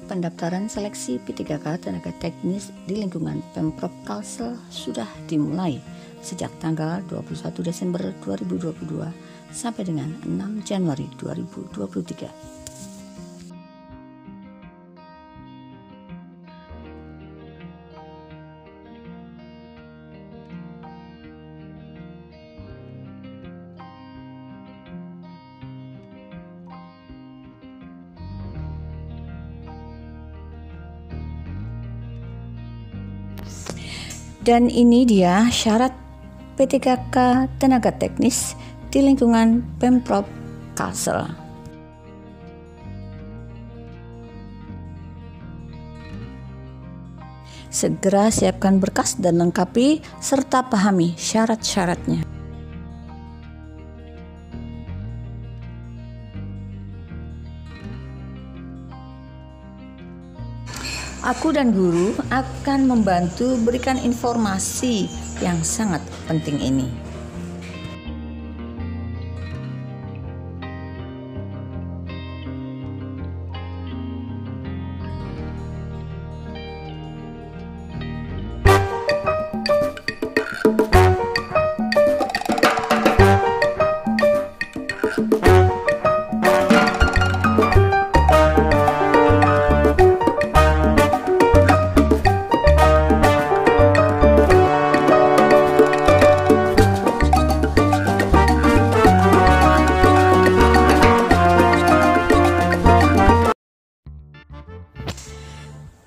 Pendaftaran seleksi P3K tenaga teknis di lingkungan Pemprov Kalsel sudah dimulai sejak tanggal 21 Desember 2022 sampai dengan 6 Januari 2023. Dan ini dia syarat P3K tenaga teknis di lingkungan Pemprov Kalsel. Segera siapkan berkas dan lengkapi serta pahami syarat-syaratnya. Aku dan guru akan membantu berikan informasi yang sangat penting ini.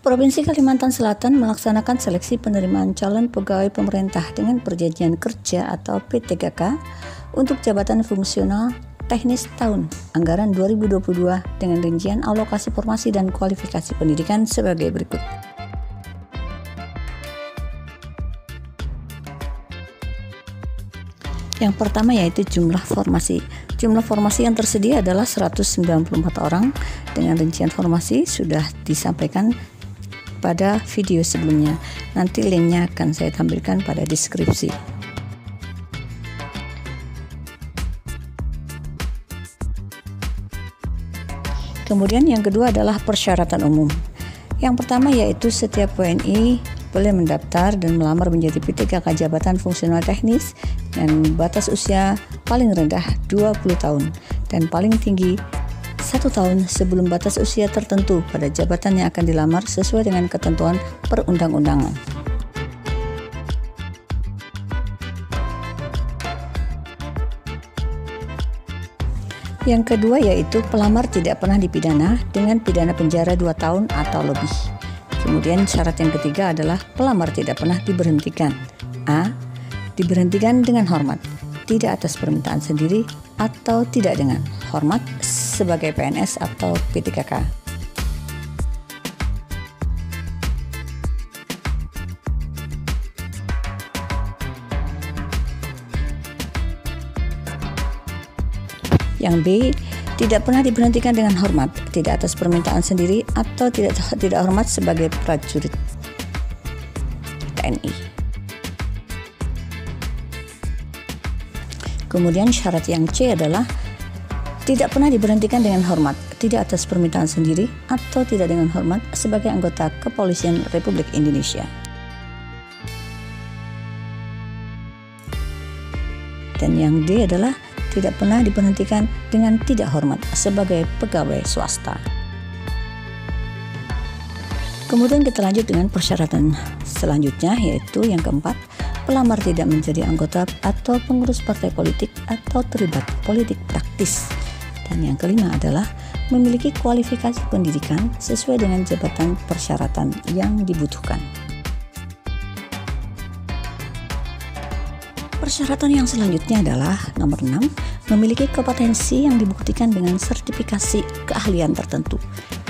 Provinsi Kalimantan Selatan melaksanakan seleksi penerimaan calon pegawai pemerintah dengan perjanjian kerja atau P3K untuk jabatan fungsional teknis tahun anggaran 2022 dengan rincian alokasi formasi dan kualifikasi pendidikan sebagai berikut. Yang pertama yaitu jumlah formasi. Jumlah formasi yang tersedia adalah 194 orang dengan rincian formasi sudah disampaikan pada video sebelumnya. Nanti linknya akan saya tampilkan pada deskripsi. Kemudian yang kedua adalah persyaratan umum. Yang pertama yaitu setiap WNI boleh mendaftar dan melamar menjadi P3K jabatan fungsional teknis dan batas usia paling rendah 20 tahun dan paling tinggi 1 tahun sebelum batas usia tertentu pada jabatan yang akan dilamar sesuai dengan ketentuan perundang-undangan. Yang kedua yaitu pelamar tidak pernah dipidana dengan pidana penjara 2 tahun atau lebih. Kemudian syarat yang ketiga adalah pelamar tidak pernah diberhentikan. A. Diberhentikan dengan hormat, tidak atas permintaan sendiri atau tidak dengan hormat sebagai PNS atau P3K. Yang B, tidak pernah diberhentikan dengan hormat, tidak atas permintaan sendiri atau tidak hormat sebagai prajurit TNI. Kemudian syarat yang C adalah tidak pernah diberhentikan dengan hormat, tidak atas permintaan sendiri atau tidak dengan hormat sebagai anggota Kepolisian Republik Indonesia. Dan yang D adalah tidak pernah diberhentikan dengan tidak hormat sebagai pegawai swasta. Kemudian kita lanjut dengan persyaratan selanjutnya yaitu yang keempat, pelamar tidak menjadi anggota atau pengurus partai politik atau terlibat politik praktis. Dan yang kelima adalah memiliki kualifikasi pendidikan sesuai dengan jabatan persyaratan yang dibutuhkan. Persyaratan yang selanjutnya adalah nomor 6, memiliki kompetensi yang dibuktikan dengan sertifikasi keahlian tertentu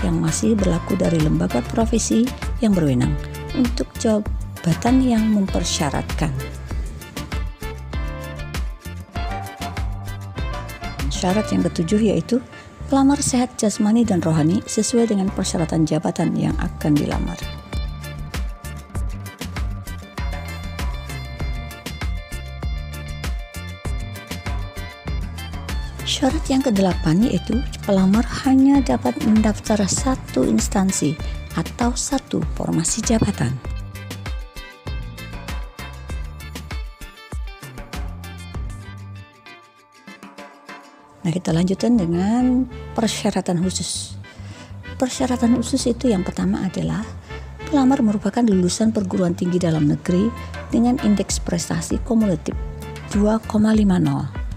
yang masih berlaku dari lembaga profesi yang berwenang untuk jabatan yang mempersyaratkan. Syarat yang ketujuh yaitu pelamar sehat jasmani dan rohani sesuai dengan persyaratan jabatan yang akan dilamar. Syarat yang ke-8 yaitu pelamar hanya dapat mendaftar satu instansi atau satu formasi jabatan. Nah, kita lanjutkan dengan persyaratan khusus. Persyaratan khusus itu yang pertama adalah pelamar merupakan lulusan perguruan tinggi dalam negeri dengan indeks prestasi kumulatif 2,50.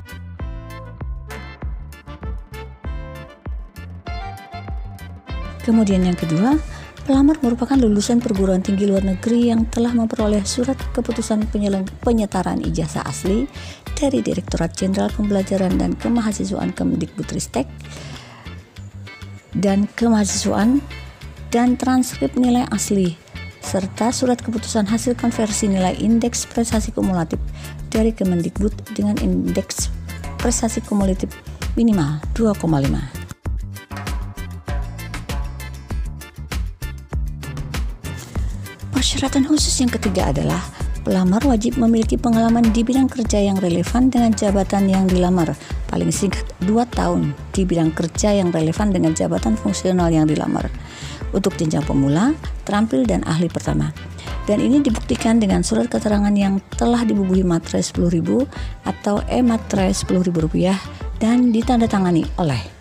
Kemudian yang kedua, pelamar merupakan lulusan perguruan tinggi luar negeri yang telah memperoleh surat keputusan penyetaraan ijazah asli dari Direktorat Jenderal Pembelajaran dan Kemahasiswaan Kemdikbudristek dan Kemahasiswaan dan transkrip nilai asli serta surat keputusan hasil konversi nilai indeks prestasi kumulatif dari Kemendikbud dengan indeks prestasi kumulatif minimal 2,5. Persyaratan khusus yang ketiga adalah pelamar wajib memiliki pengalaman di bidang kerja yang relevan dengan jabatan yang dilamar, paling singkat 2 tahun di bidang kerja yang relevan dengan jabatan fungsional yang dilamar. Untuk jenjang pemula, terampil dan ahli pertama. Dan ini dibuktikan dengan surat keterangan yang telah dibubuhi materai Rp10.000 atau e-materai Rp10.000 dan ditandatangani oleh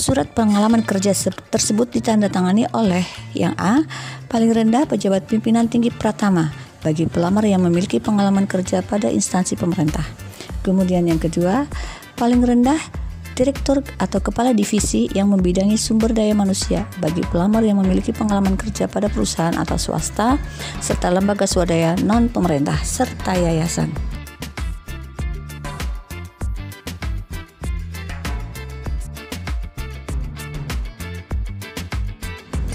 surat pengalaman kerja tersebut ditandatangani oleh yang A, paling rendah pejabat pimpinan tinggi pratama bagi pelamar yang memiliki pengalaman kerja pada instansi pemerintah. Kemudian yang kedua, paling rendah direktur atau kepala divisi yang membidangi sumber daya manusia bagi pelamar yang memiliki pengalaman kerja pada perusahaan atau swasta serta lembaga swadaya non pemerintah serta yayasan.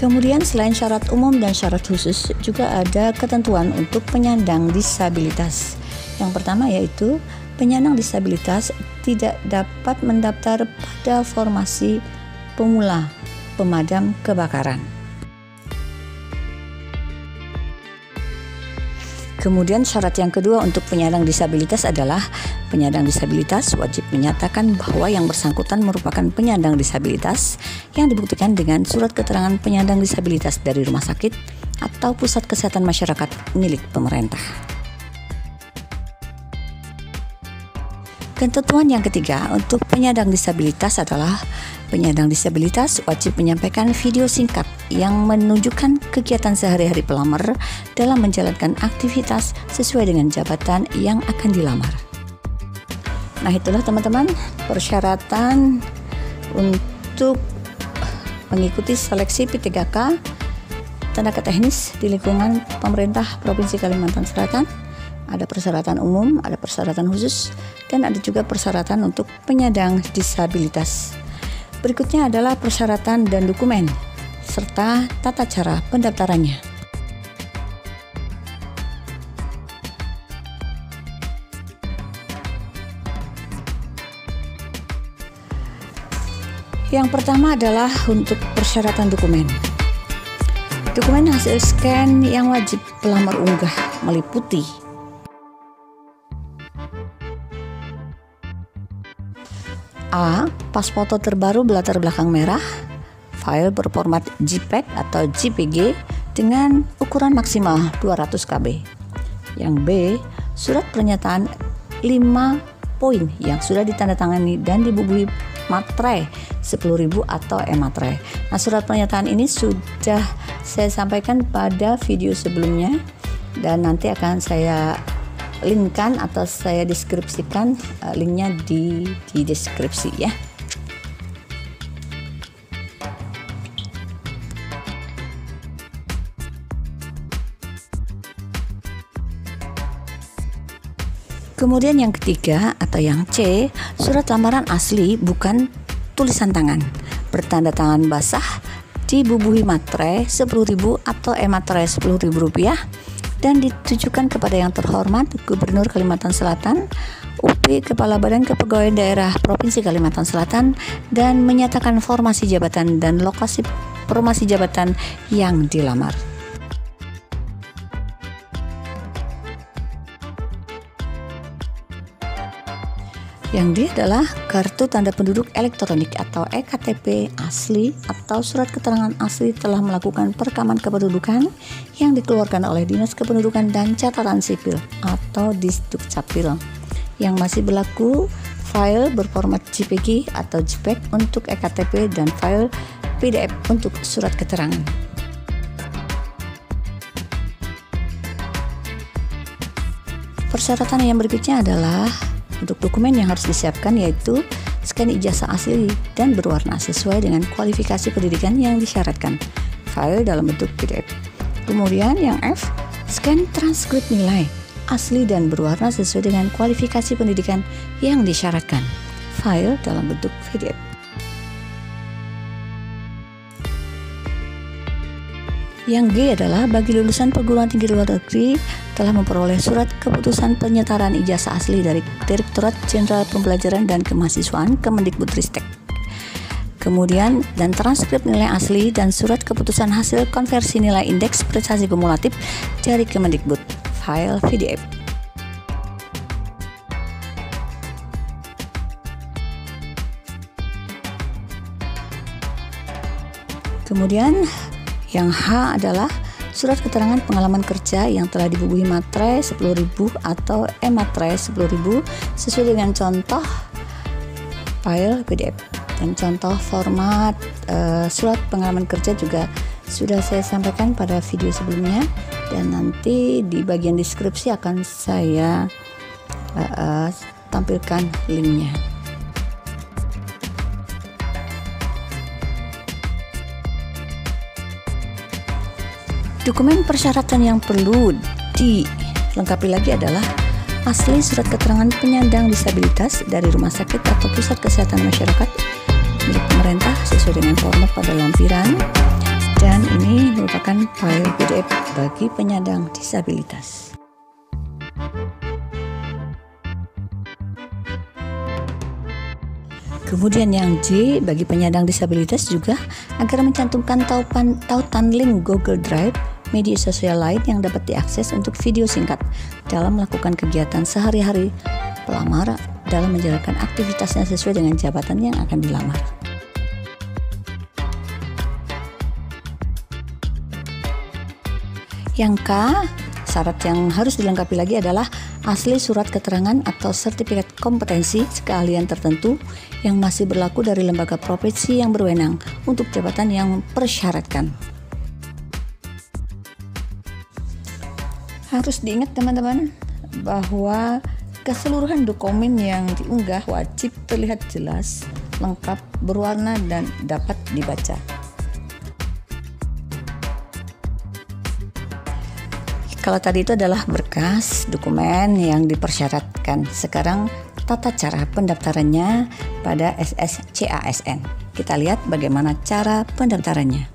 Kemudian selain syarat umum dan syarat khusus, juga ada ketentuan untuk penyandang disabilitas. Yang pertama yaitu penyandang disabilitas tidak dapat mendaftar pada formasi pemula pemadam kebakaran. Kemudian syarat yang kedua untuk penyandang disabilitas adalah penyandang disabilitas wajib menyatakan bahwa yang bersangkutan merupakan penyandang disabilitas yang dibuktikan dengan surat keterangan penyandang disabilitas dari rumah sakit atau pusat kesehatan masyarakat milik pemerintah. Ketentuan yang ketiga untuk penyandang disabilitas adalah penyandang disabilitas wajib menyampaikan video singkat yang menunjukkan kegiatan sehari-hari pelamar dalam menjalankan aktivitas sesuai dengan jabatan yang akan dilamar. Nah, itulah teman-teman persyaratan untuk mengikuti seleksi P3K tenaga teknis di lingkungan pemerintah Provinsi Kalimantan Selatan. Ada persyaratan umum, ada persyaratan khusus, dan ada juga persyaratan untuk penyandang disabilitas. Berikutnya adalah persyaratan dan dokumen, serta tata cara pendaftarannya. Yang pertama adalah untuk persyaratan dokumen. Dokumen hasil scan yang wajib pelamar unggah meliputi A. Pas foto terbaru berlatar belakang merah, file berformat JPEG atau JPG dengan ukuran maksimal 200 KB. Yang B. Surat pernyataan 5 poin yang sudah ditandatangani dan dibubuhi materai Rp10.000 atau e-materai. Nah, surat pernyataan ini sudah saya sampaikan pada video sebelumnya dan nanti akan saya linkkan atau saya deskripsikan linknya di deskripsi ya. Kemudian yang ketiga atau yang C, surat lamaran asli bukan tulisan tangan, bertanda tangan basah, dibubuhi materai Rp10.000 atau e-materai Rp10.000 dan ditujukan kepada yang terhormat Gubernur Kalimantan Selatan, UP Kepala Badan Kepegawaian Daerah Provinsi Kalimantan Selatan, dan menyatakan formasi jabatan dan lokasi formasi jabatan yang dilamar. Yang D adalah kartu tanda penduduk elektronik atau EKTP asli atau surat keterangan asli telah melakukan perekaman kependudukan yang dikeluarkan oleh Dinas Kependudukan dan Catatan Sipil atau Disdukcapil, yang masih berlaku file berformat JPG atau JPEG untuk EKTP dan file PDF untuk surat keterangan. Persyaratan yang berikutnya adalah untuk dokumen yang harus disiapkan, yaitu scan ijazah asli dan berwarna sesuai dengan kualifikasi pendidikan yang disyaratkan, file dalam bentuk PDF. Kemudian yang F, scan transkrip nilai asli dan berwarna sesuai dengan kualifikasi pendidikan yang disyaratkan, file dalam bentuk PDF. Yang G adalah bagi lulusan perguruan tinggi luar negeri telah memperoleh surat keputusan penyetaraan ijazah asli dari Direktorat Jenderal Pembelajaran dan Kemahasiswaan Kemendikbudristek. Kemudian dan transkrip nilai asli dan surat keputusan hasil konversi nilai indeks prestasi kumulatif dari Kemendikbud, file PDF. Kemudian yang H adalah surat keterangan pengalaman kerja yang telah dibubuhi materai 10.000 atau e-materai 10.000 sesuai dengan contoh file PDF. Dan contoh format surat pengalaman kerja juga sudah saya sampaikan pada video sebelumnya, dan nanti di bagian deskripsi akan saya tampilkan linknya. Dokumen persyaratan yang perlu dilengkapi lagi adalah asli surat keterangan penyandang disabilitas dari rumah sakit atau pusat kesehatan masyarakat milik pemerintah sesuai dengan format pada lampiran, dan ini merupakan file PDF bagi penyandang disabilitas. Kemudian yang J bagi penyandang disabilitas juga agar mencantumkan tautan link Google Drive, media sosial lain yang dapat diakses untuk video singkat dalam melakukan kegiatan sehari-hari pelamar dalam menjalankan aktivitasnya sesuai dengan jabatan yang akan dilamar. Yang K, syarat yang harus dilengkapi lagi adalah asli surat keterangan atau sertifikat kompetensi keahlian tertentu yang masih berlaku dari lembaga profesi yang berwenang untuk jabatan yang mempersyaratkan. Harus diingat teman-teman bahwa keseluruhan dokumen yang diunggah wajib terlihat jelas, lengkap, berwarna, dan dapat dibaca. Kalau tadi itu adalah berkas dokumen yang dipersyaratkan. Sekarang tata cara pendaftarannya pada SSCASN. Kita lihat bagaimana cara pendaftarannya.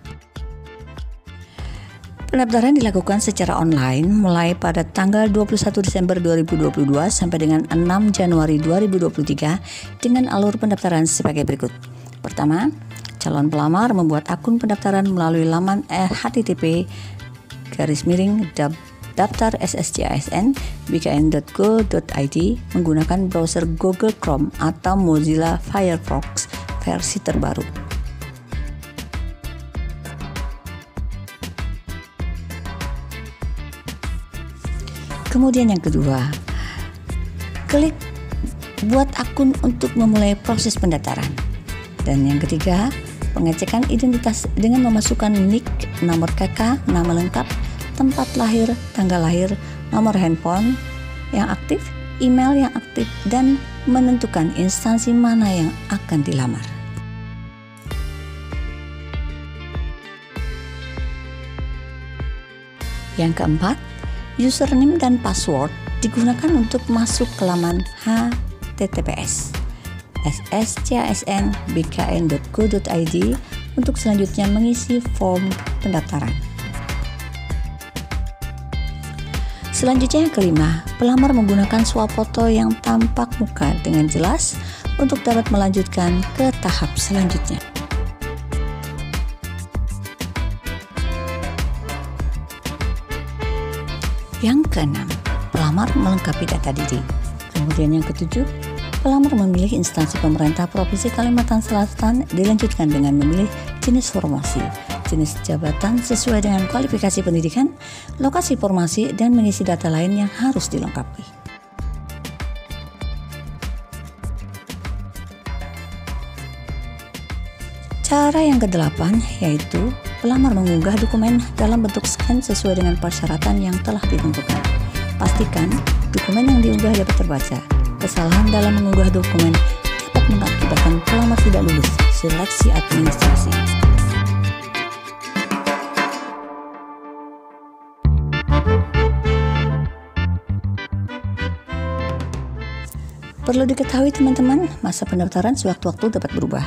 Pendaftaran dilakukan secara online mulai pada tanggal 21 Desember 2022 sampai dengan 6 Januari 2023 dengan alur pendaftaran sebagai berikut. Pertama, calon pelamar membuat akun pendaftaran melalui laman http://daftar SSCASN bkn.go.id menggunakan browser Google Chrome atau Mozilla Firefox versi terbaru. Kemudian yang kedua, klik buat akun untuk memulai proses pendaftaran. Dan yang ketiga, pengecekan identitas dengan memasukkan NIK, nomor KK, nama lengkap, tempat lahir, tanggal lahir, nomor handphone yang aktif, email yang aktif, dan menentukan instansi mana yang akan dilamar. Yang keempat, username dan password digunakan untuk masuk ke laman https sscsnbkn.go.id untuk selanjutnya mengisi form pendaftaran. Selanjutnya yang kelima, pelamar menggunakan swafoto yang tampak muka dengan jelas untuk dapat melanjutkan ke tahap selanjutnya. Yang keenam, pelamar melengkapi data diri. Kemudian yang ketujuh, Pelamar memilih instansi pemerintah Provinsi Kalimantan Selatan dilanjutkan dengan memilih jenis formasi, jenis jabatan sesuai dengan kualifikasi pendidikan, lokasi formasi, dan mengisi data lain yang harus dilengkapi. Cara yang ke-8 yaitu pelamar mengunggah dokumen dalam bentuk scan sesuai dengan persyaratan yang telah ditentukan. Pastikan dokumen yang diunggah dapat terbaca. Kesalahan dalam mengunggah dokumen dapat mengakibatkan pelamar tidak lulus seleksi administrasi. Perlu diketahui teman-teman, masa pendaftaran sewaktu-waktu dapat berubah.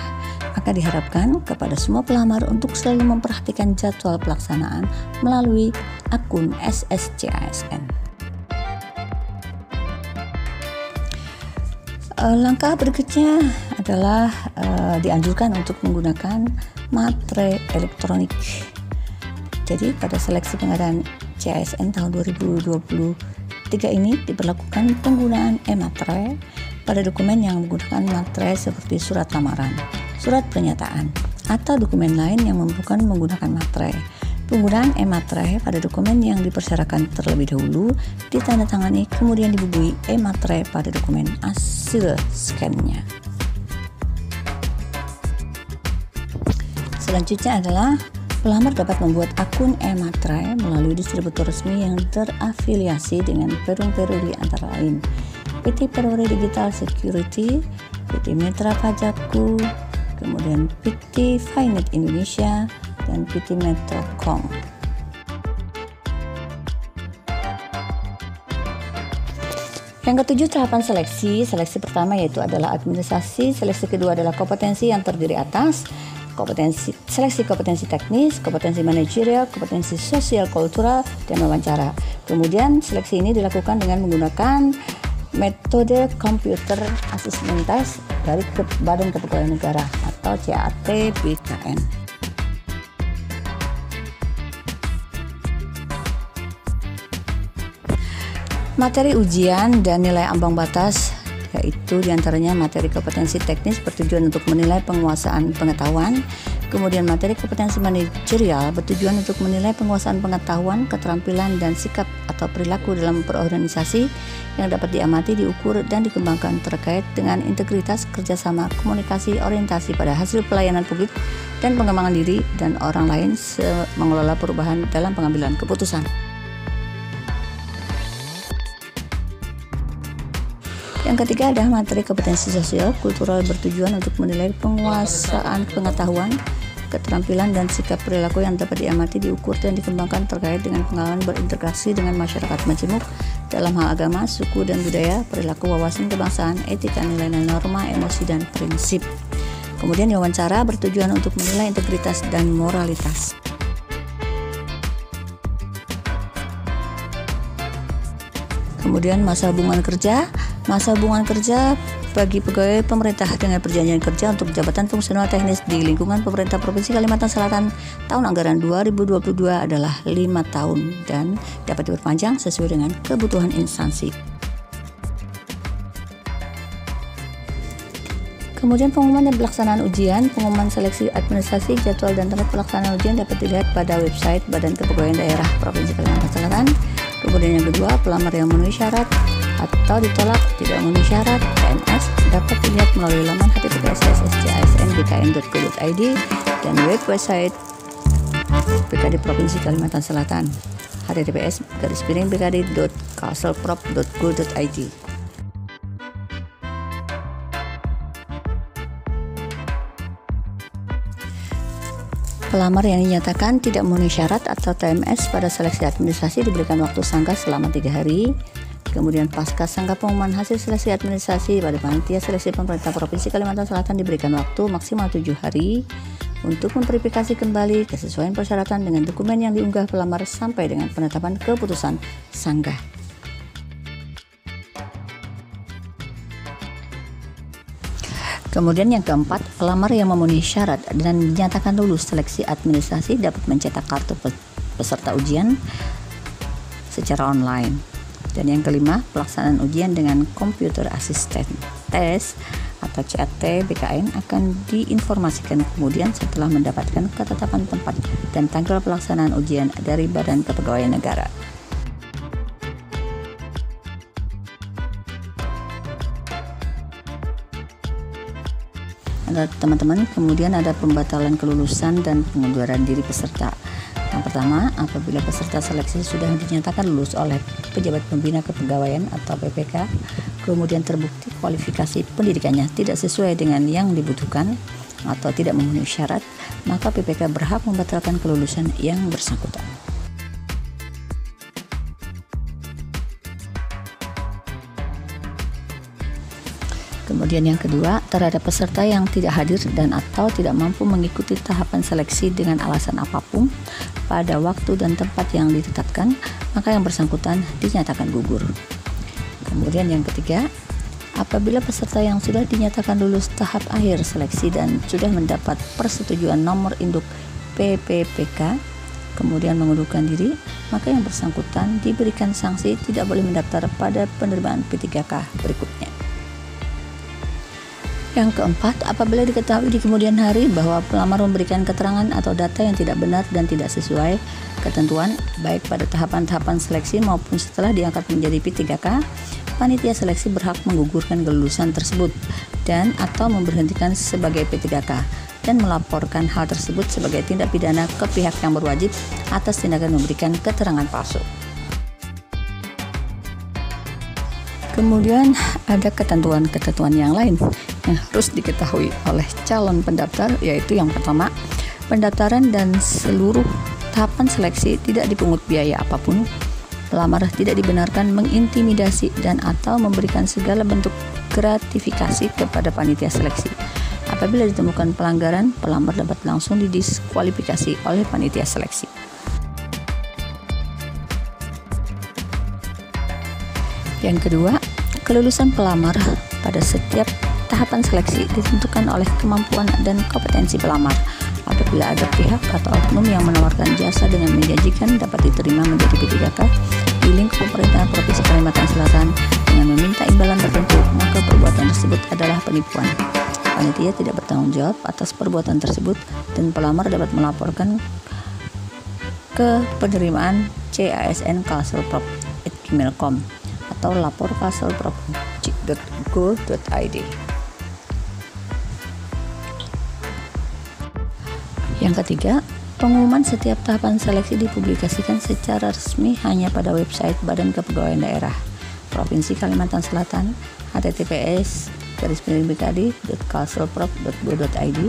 Maka diharapkan kepada semua pelamar untuk selalu memperhatikan jadwal pelaksanaan melalui akun SSCASN. Langkah berikutnya adalah dianjurkan untuk menggunakan materai elektronik. Jadi pada seleksi pengadaan CASN tahun 2023 ini diberlakukan penggunaan e-materai pada dokumen yang menggunakan materai seperti surat lamaran, surat pernyataan, atau dokumen lain yang memerlukan menggunakan materai. Penggunaan e-materai pada dokumen yang dipersyaratkan terlebih dahulu ditandatangani kemudian dibubuhi e-materai pada dokumen hasil scan-nya. Selanjutnya adalah pelamar dapat membuat akun e-materai melalui distributor resmi yang terafiliasi dengan perum-peru di antara lain PT Perwira Digital Security, PT Mitra Pajakku, kemudian PT Finet Indonesia, dan PT Metrocom. Yang ketujuh, tahapan seleksi. Seleksi pertama yaitu adalah administrasi, seleksi kedua adalah kompetensi yang terdiri atas seleksi kompetensi teknis, kompetensi manajerial, kompetensi sosial kultural, dan wawancara. Kemudian seleksi ini dilakukan dengan menggunakan metode komputer assessment test dari Badan Kepegawaian Negara atau CAT-BKN. Materi ujian dan nilai ambang batas yaitu diantaranya materi kompetensi teknis bertujuan untuk menilai penguasaan pengetahuan, kemudian materi kompetensi manajerial bertujuan untuk menilai penguasaan pengetahuan, keterampilan, dan sikap atau perilaku dalam berorganisasi yang dapat diamati, diukur, dan dikembangkan terkait dengan integritas, kerjasama, komunikasi, orientasi pada hasil pelayanan publik, dan pengembangan diri dan orang lain mengelola perubahan dalam pengambilan keputusan. Yang ketiga adalah materi kompetensi sosial kultural bertujuan untuk menilai penguasaan pengetahuan, keterampilan, dan sikap perilaku yang dapat diamati, diukur, dan dikembangkan terkait dengan pengalaman berintegrasi dengan masyarakat majemuk dalam hal agama, suku, dan budaya, perilaku, wawasan kebangsaan, etika, nilai-nilai, norma, emosi, dan prinsip. Kemudian wawancara bertujuan untuk menilai integritas dan moralitas. Kemudian masa hubungan kerja. Masa hubungan kerja bagi pegawai pemerintah dengan perjanjian kerja untuk jabatan fungsional teknis di lingkungan pemerintah Provinsi Kalimantan Selatan tahun anggaran 2022 adalah 5 tahun dan dapat diperpanjang sesuai dengan kebutuhan instansi. Kemudian pengumuman dan pelaksanaan ujian, pengumuman seleksi administrasi, jadwal, dan tempat pelaksanaan ujian dapat dilihat pada website Badan Kepegawaian Daerah Provinsi Kalimantan Selatan. Kemudian yang kedua, pelamar yang memenuhi syarat atau ditolak tidak memenuhi syarat PNS dapat dilihat melalui laman https://csnbkn.go.id dan web website BKD Provinsi Kalimantan Selatan https://bkd.kalselprop.go.id. Pelamar yang dinyatakan tidak memenuhi syarat atau TMS pada seleksi administrasi diberikan waktu sanggah selama 3 hari. Kemudian pasca sangka pengumuman hasil seleksi administrasi pada panitia seleksi pemerintah Provinsi Kalimantan Selatan diberikan waktu maksimal 7 hari untuk memverifikasi kembali kesesuaian persyaratan dengan dokumen yang diunggah pelamar sampai dengan penetapan keputusan sanggah. Kemudian yang keempat, pelamar yang memenuhi syarat dan dinyatakan lulus seleksi administrasi dapat mencetak kartu peserta ujian secara online. Dan yang kelima, pelaksanaan ujian dengan komputer asisten. tes atau CAT BKN akan diinformasikan kemudian setelah mendapatkan ketetapan tempat dan tanggal pelaksanaan ujian dari Badan Kepegawaian Negara. Teman-teman, kemudian ada pembatalan kelulusan dan pengunduran diri peserta. Yang pertama, apabila peserta seleksi sudah dinyatakan lulus oleh pejabat pembina kepegawaian atau PPK, kemudian terbukti kualifikasi pendidikannya tidak sesuai dengan yang dibutuhkan atau tidak memenuhi syarat, maka PPK berhak membatalkan kelulusan yang bersangkutan. Kemudian yang kedua, terhadap peserta yang tidak hadir dan atau tidak mampu mengikuti tahapan seleksi dengan alasan apapun pada waktu dan tempat yang ditetapkan, maka yang bersangkutan dinyatakan gugur. Kemudian yang ketiga, apabila peserta yang sudah dinyatakan lulus tahap akhir seleksi dan sudah mendapat persetujuan nomor induk PPPK, kemudian mengundurkan diri, maka yang bersangkutan diberikan sanksi tidak boleh mendaftar pada penerimaan P3K berikutnya. Yang keempat, apabila diketahui di kemudian hari bahwa pelamar memberikan keterangan atau data yang tidak benar dan tidak sesuai ketentuan, baik pada tahapan-tahapan seleksi maupun setelah diangkat menjadi P3K, panitia seleksi berhak menggugurkan kelulusan tersebut dan atau memberhentikan sebagai P3K dan melaporkan hal tersebut sebagai tindak pidana ke pihak yang berwajib atas tindakan memberikan keterangan palsu. Kemudian ada ketentuan-ketentuan yang lain yang harus diketahui oleh calon pendaftar, yaitu yang pertama, pendaftaran dan seluruh tahapan seleksi tidak dipungut biaya apapun. Pelamar tidak dibenarkan mengintimidasi dan atau memberikan segala bentuk gratifikasi kepada panitia seleksi. Apabila ditemukan pelanggaran, pelamar dapat langsung didiskualifikasi oleh panitia seleksi. Yang kedua, kelulusan pelamar pada setiap tahapan seleksi ditentukan oleh kemampuan dan kompetensi pelamar. Apabila ada pihak atau oknum yang menawarkan jasa dengan menjanjikan dapat diterima menjadi P3K di lingkup pemerintahan Provinsi Kalimantan Selatan dengan meminta imbalan tertentu, maka perbuatan tersebut adalah penipuan. Panitia tidak bertanggung jawab atas perbuatan tersebut dan pelamar dapat melaporkan ke penerimaan CASN@gmail.com atau lapor kalselprov.go.id. Yang ketiga, pengumuman setiap tahapan seleksi dipublikasikan secara resmi hanya pada website Badan Kepegawaian Daerah Provinsi Kalimantan Selatan https://bkd.kalselprov.go.id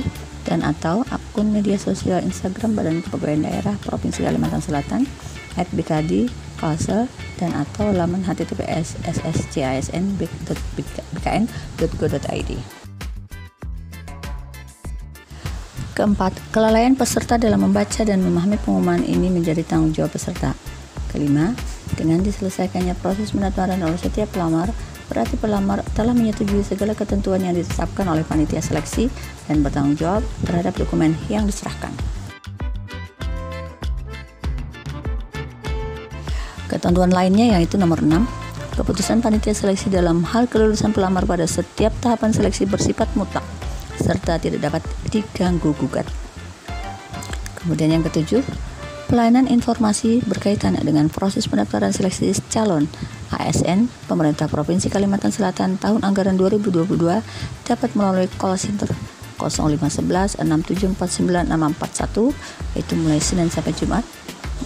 dan atau akun media sosial Instagram Badan Kepegawaian Daerah Provinsi Kalimantan Selatan @bkd kalsel dan atau laman https://csn.bkn.go.id. Keempat, kelalaian peserta dalam membaca dan memahami pengumuman ini menjadi tanggung jawab peserta. Kelima, dengan diselesaikannya proses pendaftaran oleh setiap pelamar, berarti pelamar telah menyetujui segala ketentuan yang ditetapkan oleh panitia seleksi dan bertanggung jawab terhadap dokumen yang diserahkan. Ketentuan lainnya yaitu nomor 6, keputusan panitia seleksi dalam hal kelulusan pelamar pada setiap tahapan seleksi bersifat mutlak serta tidak dapat diganggu-gugat. Kemudian yang ketujuh, pelayanan informasi berkaitan dengan proses pendaftaran seleksi calon ASN Pemerintah Provinsi Kalimantan Selatan tahun anggaran 2022 dapat melalui call center 0511 6749 641 itu mulai Senin sampai Jumat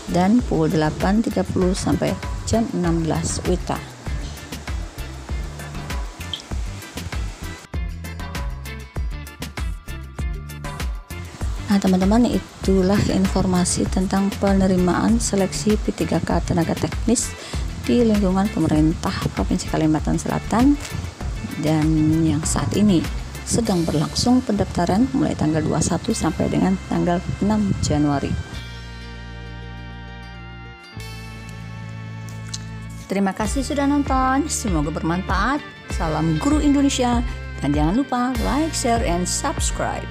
dan pukul 8.30 sampai jam 16 WITA. Nah teman-teman, itulah informasi tentang penerimaan seleksi P3K tenaga teknis di lingkungan pemerintah Provinsi Kalimantan Selatan dan yang saat ini sedang berlangsung pendaftaran mulai tanggal 21 sampai dengan tanggal 6 Januari. Terima kasih sudah nonton, semoga bermanfaat. Salam Guru Indonesia dan jangan lupa like, share, and subscribe.